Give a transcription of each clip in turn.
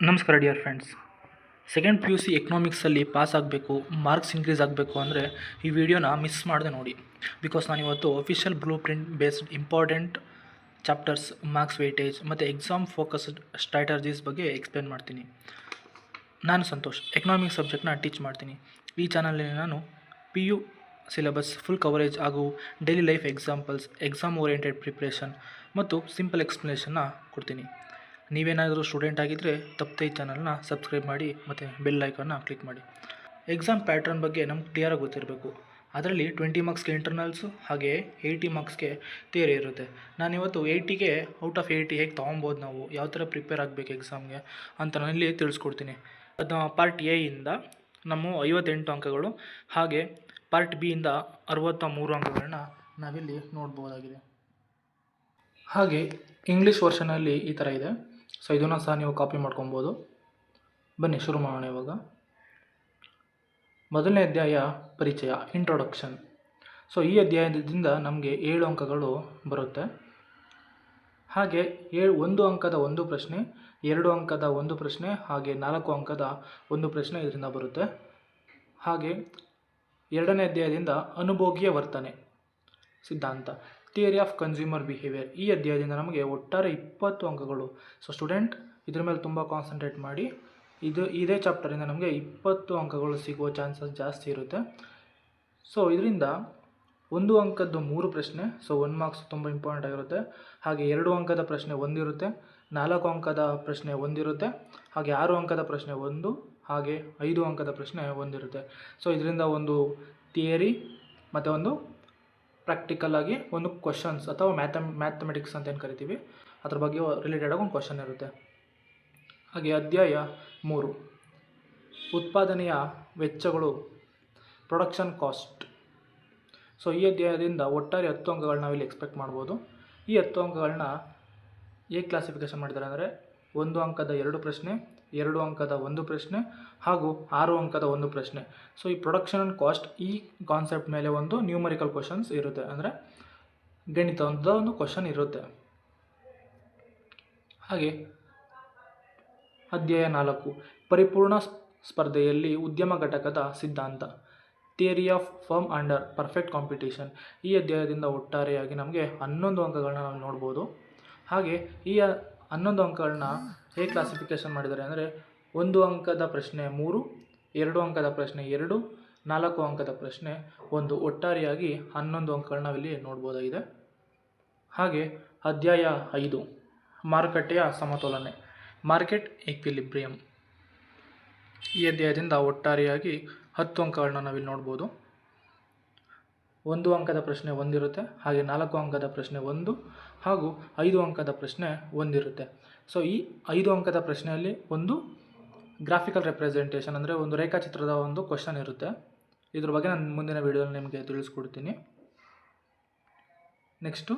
ನಮಸ್ಕಾರ dear friends. Second P U C ಎಕನಾಮಿಕ್ಸಲ್ಲಿ pass ಆಗಬೇಕು, ಮಾರ್ಕ್ಸ್ ಇನ್ಕ್ರೀಸ್ ಆಗಬೇಕು ಅಂದರೆ ಈ ವಿಡಿಯೋನ ಮಿಸ್ ಮಾಡದೆ ನೋಡಿ. ಬಿಕಾಸ್ ನಾನಿವತ್ತು official blueprint based important chapters, marks weightage ಮತ್ತು ಎಕ್ಸಾಮ್ ಫೋಕಸ್ಡ್ ಸ್ಟ್ರಾಟಜೀಸ್ ಬಗ್ಗೆ ಎಕ್ಸ್ಪ್ಲೇನ್ ಮಾಡ್ತೀನಿ. ನಾನು ಸಂತೋಷ್, ಎಕನಾಮಿಕ್ಸ್ ಸಬ್ಜೆಕ್ಟ್ನ ಟೀಚ್ ಮಾಡ್ತೀನಿ. ಈ ಚಾನಲಲ್ಲಿ ನಾನು P U syllabus full coverage ಹಾಗೂ daily life examples, exam oriented preparation ಮತ್ತು ಸಿಂಪಲ್ ಎಕ್ಸ್ಪ್ಲನೇಷನ್ನ ಕೊಡ್ತೀನಿ. ನೀವೇನಾದರೂ ಸ್ಟೂಡೆಂಟ್ ಆಗಿದ್ದರೆ ತಪ್ಪದೆ ಈ ಚಾನಲ್ನ ಸಬ್ಸ್ಕ್ರೈಬ್ ಮಾಡಿ ಮತ್ತು ಬೆಲ್ ಐಕಾನ್ನ ಕ್ಲಿಕ್ ಮಾಡಿ. ಎಕ್ಸಾಮ್ ಪ್ಯಾಟ್ರನ್ ಬಗ್ಗೆ ನಮ್ಗೆ ಕ್ಲಿಯರಾಗಿ ಗೊತ್ತಿರಬೇಕು. ಅದರಲ್ಲಿ 20 ಮಾರ್ಕ್ಸ್ಗೆ ಇಂಟರ್ನಲ್ಸು ಹಾಗೆ 80 ಮಾರ್ಕ್ಸ್ಗೆ ಥಿಯರಿ ಇರುತ್ತೆ. ನಾನಿವತ್ತು 80ಗೆ ಔಟ್ ಆಫ್ 80 ಹೇಗೆ ತೊಗೊಬೋದು, ನಾವು ಯಾವ ಥರ ಪ್ರಿಪೇರ್ ಆಗಬೇಕು ಎಕ್ಸಾಮ್ಗೆ ಅಂತ ನಾನಿಲ್ಲಿ ತಿಳಿಸ್ಕೊಡ್ತೀನಿ. ಅದು ಪಾರ್ಟ್ ಎ ಇಂದ ನಮ್ಮ 58 ಅಂಕಗಳು ಹಾಗೆ ಪಾರ್ಟ್ ಬಿ ಇಂದ 63 ಅಂಕಗಳನ್ನ ನಾವಿಲ್ಲಿ ನೋಡ್ಬೋದಾಗಿದೆ. ಹಾಗೆ ಇಂಗ್ಲೀಷ್ ವರ್ಷನಲ್ಲಿ ಈ ಥರ ಇದೆ. ಸೊ ಇದನ್ನು ಸಹ ನೀವು ಕಾಪಿ ಮಾಡ್ಕೊಬೋದು. ಬನ್ನಿ ಶುರು ಮಾಡೋಣ. ಇವಾಗ ಮೊದಲನೇ ಅಧ್ಯಾಯ ಪರಿಚಯ, ಇಂಟ್ರೊಡಕ್ಷನ್. ಸೊ ಈ ಅಧ್ಯಾಯದಿಂದ ನಮಗೆ 7 ಅಂಕಗಳು ಬರುತ್ತೆ. ಹಾಗೆ 1 ಅಂಕದ 1 ಪ್ರಶ್ನೆ, 2 ಅಂಕದ 1 ಪ್ರಶ್ನೆ ಹಾಗೆ 4 ಅಂಕದ 1 ಪ್ರಶ್ನೆ ಇದರಿಂದ ಬರುತ್ತೆ. ಹಾಗೆ ಎರಡನೇ ಅಧ್ಯಾಯದಿಂದ ಅನುಭೋಗಿಯ ವರ್ತನೆ ಸಿದ್ಧಾಂತ, ಥಿಯರಿ ಆಫ್ ಕನ್ಸ್ಯೂಮರ್ ಬಿಹೇವಿಯರ್. ಈ ಅಧ್ಯಾಯದಿಂದ ನಮಗೆ ಒಟ್ಟಾರೆ 20 ಅಂಕಗಳು. ಸೊ ಸ್ಟೂಡೆಂಟ್ ಇದ್ರ ಮೇಲೆ ತುಂಬ ಕಾನ್ಸಂಟ್ರೇಟ್ ಮಾಡಿ. ಇದೇ ಚಾಪ್ಟರಿಂದ ನಮಗೆ 20 ಅಂಕಗಳು ಸಿಗುವ ಚಾನ್ಸಸ್ ಜಾಸ್ತಿ ಇರುತ್ತೆ. ಸೊ ಇದರಿಂದ 1 ಅಂಕದ್ದು 3 ಪ್ರಶ್ನೆ, ಸೊ 1 ಮಾರ್ಕ್ಸ್ ತುಂಬ ಇಂಪಾರ್ಟೆಂಟ್ ಆಗಿರುತ್ತೆ. ಹಾಗೆ 2 ಅಂಕದ ಪ್ರಶ್ನೆ ಒಂದಿರುತ್ತೆ, 4 ಅಂಕದ ಪ್ರಶ್ನೆ ಒಂದಿರುತ್ತೆ, ಹಾಗೆ 6 ಅಂಕದ ಪ್ರಶ್ನೆ 1 ಹಾಗೆ 5 ಅಂಕದ ಪ್ರಶ್ನೆ ಒಂದಿರುತ್ತೆ. ಸೊ ಇದರಿಂದ ಒಂದು ಥಿಯರಿ ಮತ್ತು ಒಂದು ಪ್ರಾಕ್ಟಿಕಲ್ ಆಗಿ ಒಂದು ಕ್ವಶನ್ಸ್ ಅಥವಾ ಮ್ಯಾಥಮೆಟಿಕ್ಸ್ ಅಂತ ಏನು ಕರಿತೀವಿ ಅದ್ರ ಬಗ್ಗೆ ರಿಲೇಟೆಡ್ ಆಗಿ ಒಂದು ಕ್ವಶನ್ ಇರುತ್ತೆ. ಹಾಗೆ ಅಧ್ಯಾಯ 3 ಉತ್ಪಾದನೆಯ ವೆಚ್ಚಗಳು, ಪ್ರೊಡಕ್ಷನ್ ಕಾಸ್ಟ್. ಸೊ ಈ ಅಧ್ಯಾಯದಿಂದ ಒಟ್ಟಾರೆ 10 ಅಂಕಗಳನ್ನ ನಾವಿಲ್ಲಿ ಎಕ್ಸ್ಪೆಕ್ಟ್ ಮಾಡ್ಬೋದು. ಈ 10 ಅಂಕಗಳನ್ನ ಹೇಗೆ ಕ್ಲಾಸಿಫಿಕೇಷನ್ ಮಾಡಿದ್ದಾರೆ ಅಂದರೆ 1 ಅಂಕದ 2 ಪ್ರಶ್ನೆ, 2 ಅಂಕದ 1 ಪ್ರಶ್ನೆ ಹಾಗೂ 6 ಅಂಕದ 1 ಪ್ರಶ್ನೆ. ಸೊ ಈ ಪ್ರೊಡಕ್ಷನ್ ಆ್ಯಂಡ್ ಕಾಸ್ಟ್ ಈ ಕಾನ್ಸೆಪ್ಟ್ ಮೇಲೆ ಒಂದು ನ್ಯೂಮರಿಕಲ್ ಕ್ವಶನ್ಸ್ ಇರುತ್ತೆ, ಅಂದರೆ ಗಣಿತದ ಒಂದು ಕ್ವಶನ್ ಇರುತ್ತೆ. ಹಾಗೆ ಅಧ್ಯಾಯ 4 ಪರಿಪೂರ್ಣ ಸ್ಪರ್ಧೆಯಲ್ಲಿ ಉದ್ಯಮ ಘಟಕದ ಸಿದ್ಧಾಂತ, theory of firm under perfect competition. ಈ ಅಧ್ಯಾಯದಿಂದ ಒಟ್ಟಾರೆಯಾಗಿ ನಮಗೆ 11 ಅಂಕಗಳನ್ನ ನಾವು ನೋಡ್ಬೋದು. ಹಾಗೆ ಈ 11 ಅಂಕಗಳನ್ನ ಹೇಗೆ ಕ್ಲಾಸಿಫಿಕೇಷನ್ ಮಾಡಿದ್ದಾರೆ ಅಂದರೆ 1 ಅಂಕದ ಪ್ರಶ್ನೆ 3, 2 ಅಂಕದ ಪ್ರಶ್ನೆ 2, 4 ಅಂಕದ ಪ್ರಶ್ನೆ 1, ಒಟ್ಟಾರೆಯಾಗಿ 11 ಅಂಕಗಳನ್ನ ನಾವಿಲ್ಲಿ ನೋಡ್ಬೋದಾಗಿದೆ. ಹಾಗೆ ಅಧ್ಯಾಯ 5 ಮಾರುಕಟ್ಟೆಯ ಸಮತೋಲನೆ, ಮಾರ್ಕೆಟ್ ಈಕ್ವಿಲಿಬ್ರಿಯಮ್. ಈ ಅಧ್ಯಾಯದಿಂದ ಒಟ್ಟಾರೆಯಾಗಿ 10 ಅಂಕಗಳನ್ನ ನಾವಿಲ್ಲಿ ನೋಡ್ಬೋದು. 1 ಅಂಕದ ಪ್ರಶ್ನೆ ಒಂದಿರುತ್ತೆ, ಹಾಗೆ 4 ಅಂಕದ ಪ್ರಶ್ನೆ 1 ಹಾಗೂ 5 ಅಂಕದ ಪ್ರಶ್ನೆ ಒಂದಿರುತ್ತೆ. ಸೊ ಈ 5 ಅಂಕದ ಪ್ರಶ್ನೆಯಲ್ಲಿ ಒಂದು ಗ್ರಾಫಿಕಲ್ ರೆಪ್ರೆಸೆಂಟೇಷನ್ ಅಂದರೆ ಒಂದು ರೇಖಾಚಿತ್ರದ ಒಂದು ಕ್ವಶನ್ ಇರುತ್ತೆ. ಇದ್ರ ಬಗ್ಗೆ ನಾನು ಮುಂದಿನ ವಿಡಿಯೋದಲ್ಲಿ ನಿಮಗೆ ತಿಳಿಸ್ಕೊಡ್ತೀನಿ. ನೆಕ್ಸ್ಟು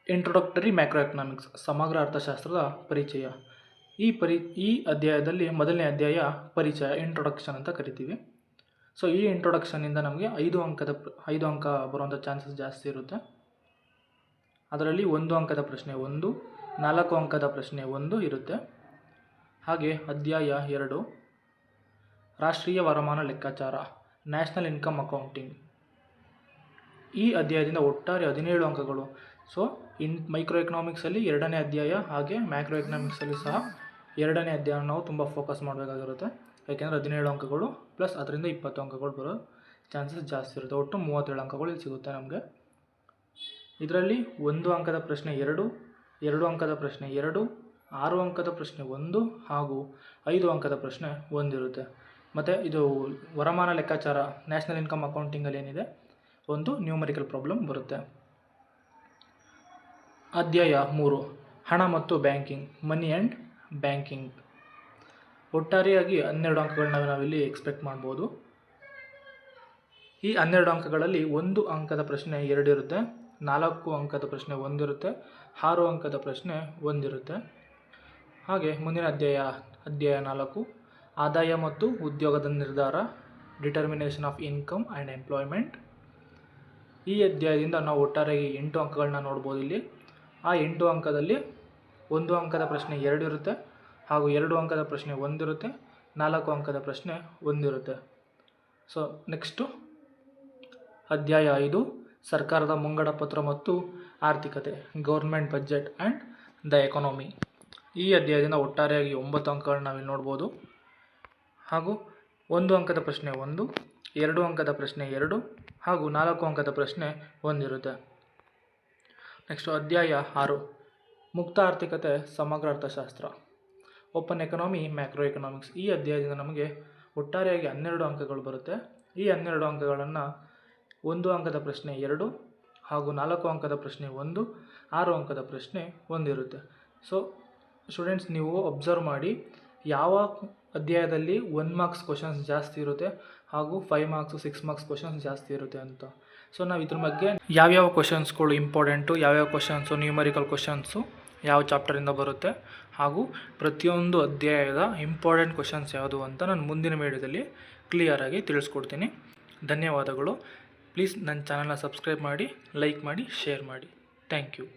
ಇಂಟ್ರೊಡಕ್ಟರಿ ಮ್ಯಾಕ್ರೋ ಎಕನಾಮಿಕ್ಸ್, ಸಮಗ್ರ ಅರ್ಥಶಾಸ್ತ್ರದ ಪರಿಚಯ. ಈ ಅಧ್ಯಾಯದಲ್ಲಿ ಮೊದಲನೇ ಅಧ್ಯಾಯ ಪರಿಚಯ, ಇಂಟ್ರೊಡಕ್ಷನ್ ಅಂತ ಕರಿತೀವಿ. ಸೊ ಈ ಇಂಟ್ರೊಡಕ್ಷನಿಂದ ನಮಗೆ 5 ಅಂಕ ಬರುವಂಥ ಚಾನ್ಸಸ್ ಜಾಸ್ತಿ ಇರುತ್ತೆ. ಅದರಲ್ಲಿ 1 ಅಂಕದ ಪ್ರಶ್ನೆ 1, 4 ಅಂಕದ ಪ್ರಶ್ನೆ 1 ಇರುತ್ತೆ. ಹಾಗೆ ಅಧ್ಯಾಯ 2 ರಾಷ್ಟ್ರೀಯ ವರಮಾನ ಲೆಕ್ಕಾಚಾರ, ನ್ಯಾಷನಲ್ ಇನ್ಕಮ್ ಅಕೌಂಟಿಂಗ್. ಈ ಅಧ್ಯಾಯದಿಂದ ಒಟ್ಟಾರೆ 17 ಅಂಕಗಳು. ಸೊ ಮೈಕ್ರೋ ಎಕನಾಮಿಕ್ಸಲ್ಲಿ 2ನೇ ಅಧ್ಯಾಯ ಹಾಗೆ ಮ್ಯಾಕ್ರೋ ಎಕನಾಮಿಕ್ಸಲ್ಲಿ ಸಹ 2ನೇ ಅಧ್ಯಾಯ ನಾವು ತುಂಬ ಫೋಕಸ್ ಮಾಡಬೇಕಾಗಿರುತ್ತೆ. ಯಾಕೆಂದರೆ 17 ಅಂಕಗಳು ಪ್ಲಸ್ ಅದರಿಂದ 20 ಅಂಕಗಳು ಬರೋ ಚಾನ್ಸಸ್ ಜಾಸ್ತಿ ಇರುತ್ತೆ. ಒಟ್ಟು 37 ಅಂಕಗಳು ಇಲ್ಲಿ ಸಿಗುತ್ತೆ ನಮಗೆ. ಇದರಲ್ಲಿ 1 ಅಂಕದ ಪ್ರಶ್ನೆ 2, 2 ಅಂಕದ ಪ್ರಶ್ನೆ 2, 6 ಅಂಕದ ಪ್ರಶ್ನೆ 1 ಹಾಗೂ 5 ಅಂಕದ ಪ್ರಶ್ನೆ ಒಂದಿರುತ್ತೆ. ಮತ್ತು ಇದು ವರಮಾನ ಲೆಕ್ಕಾಚಾರ ನ್ಯಾಷನಲ್ ಇನ್ಕಮ್ ಅಕೌಂಟಿಂಗಲ್ಲಿ ಏನಿದೆ ಒಂದು ನ್ಯೂಮರಿಕಲ್ ಪ್ರಾಬ್ಲಮ್ ಬರುತ್ತೆ. ಅಧ್ಯಾಯ 3 ಹಣ ಮತ್ತು ಬ್ಯಾಂಕಿಂಗ್, ಮನಿ ಆ್ಯಂಡ್ ಬ್ಯಾಂಕಿಂಗ್. ಒಟ್ಟಾರೆಯಾಗಿ 12 ಅಂಕಗಳನ್ನ ನಾವಿಲ್ಲಿ ಎಕ್ಸ್ಪೆಕ್ಟ್ ಮಾಡ್ಬೋದು. ಈ 12 ಅಂಕಗಳಲ್ಲಿ 1 ಅಂಕದ ಪ್ರಶ್ನೆ 2 ಇರುತ್ತೆ, 4 ಅಂಕದ ಪ್ರಶ್ನೆ 1 ಇರುತ್ತೆ, 6 ಅಂಕದ ಪ್ರಶ್ನೆ 1 ಇರುತ್ತೆ. ಹಾಗೆ ಮುಂದಿನ ಅಧ್ಯಾಯ 4 ಆದಾಯ ಮತ್ತು ಉದ್ಯೋಗದ ನಿರ್ಧಾರ, determination of income and employment. ಈ ಅಧ್ಯಾಯದಿಂದ ನಾವು ಒಟ್ಟಾರೆಯಾಗಿ 8 ಅಂಕಗಳನ್ನ ನೋಡ್ಬೋದು ಇಲ್ಲಿ. ಆ 8 ಅಂಕದಲ್ಲಿ 1 ಅಂಕದ ಪ್ರಶ್ನೆ 2 ಇರುತ್ತೆ, ಹಾಗೂ 2 ಅಂಕದ ಪ್ರಶ್ನೆ ಒಂದಿರುತ್ತೆ, 4 ಅಂಕದ ಪ್ರಶ್ನೆ ಒಂದಿರುತ್ತೆ. ಸೊ ನೆಕ್ಸ್ಟು ಅಧ್ಯಾಯ 5 ಸರ್ಕಾರದ ಮುಂಗಡ ಪತ್ರ ಮತ್ತು ಆರ್ಥಿಕತೆ, government budget and the economy. ಈ ಅಧ್ಯಾಯದಿಂದ ಒಟ್ಟಾರೆಯಾಗಿ 9 ಅಂಕಗಳನ್ನ ನಾವಿಲ್ಲಿ ನೋಡ್ಬೋದು. ಹಾಗೂ 1 ಅಂಕದ ಪ್ರಶ್ನೆ 1, 2 ಅಂಕದ ಪ್ರಶ್ನೆ 2 ಹಾಗೂ 4 ಅಂಕದ ಪ್ರಶ್ನೆ ಒಂದಿರುತ್ತೆ. ನೆಕ್ಸ್ಟು ಅಧ್ಯಾಯ 6 ಮುಕ್ತ ಆರ್ಥಿಕತೆ, ಸಮಗ್ರ ಅರ್ಥಶಾಸ್ತ್ರ, ಓಪನ್ ಎಕನಾಮಿ, ಮ್ಯಾಕ್ರೋ ಎಕನಾಮಿಕ್ಸ್. ಈ ಅಧ್ಯಾಯದಿಂದ ನಮಗೆ ಒಟ್ಟಾರೆಯಾಗಿ 12 ಅಂಕಗಳು ಬರುತ್ತೆ. ಈ 12 ಅಂಕಗಳನ್ನು 1 ಅಂಕದ ಪ್ರಶ್ನೆ 2 ಹಾಗೂ 4 ಅಂಕದ ಪ್ರಶ್ನೆ 1, 6 ಅಂಕದ ಪ್ರಶ್ನೆ ಒಂದಿರುತ್ತೆ. ಸೊ ಸ್ಟೂಡೆಂಟ್ಸ್, ನೀವು ಅಬ್ಸರ್ವ್ ಮಾಡಿ ಯಾವ ಅಧ್ಯಾಯದಲ್ಲಿ 1 ಮಾರ್ಕ್ಸ್ ಕ್ವಶನ್ಸ್ ಜಾಸ್ತಿ ಇರುತ್ತೆ ಹಾಗೂ 5 ಮಾರ್ಕ್ಸು 6 ಮಾರ್ಕ್ಸ್ ಕ್ವಶನ್ಸ್ ಜಾಸ್ತಿ ಇರುತ್ತೆ ಅಂತ. ಸೊ ನಾವು ಇದ್ರ ಬಗ್ಗೆ ಯಾವ್ಯಾವ ಕ್ವಶನ್ಸ್ಗಳು ಇಂಪಾರ್ಟೆಂಟು, ಯಾವ್ಯಾವ ಕ್ವಶನ್ಸು ನ್ಯೂಮರಿಕಲ್ ಕ್ವಶನ್ಸು ಯಾವ ಚಾಪ್ಟರಿಂದ ಬರುತ್ತೆ ಹಾಗೂ ಪ್ರತಿಯೊಂದು ಅಧ್ಯಾಯದ ಇಂಪಾರ್ಟೆಂಟ್ ಕ್ವಶನ್ಸ್ ಯಾವುದು ಅಂತ ನಾನು ಮುಂದಿನ ವಿಡಿಯೋದಲ್ಲಿ ಕ್ಲಿಯರಾಗಿ ತಿಳಿಸ್ಕೊಡ್ತೀನಿ. ಧನ್ಯವಾದಗಳು. ಪ್ಲೀಸ್ ನನ್ನ ಚಾನಲ್ನ ಸಬ್ಸ್ಕ್ರೈಬ್ ಮಾಡಿ, ಲೈಕ್ ಮಾಡಿ, ಶೇರ್ ಮಾಡಿ. Thank you.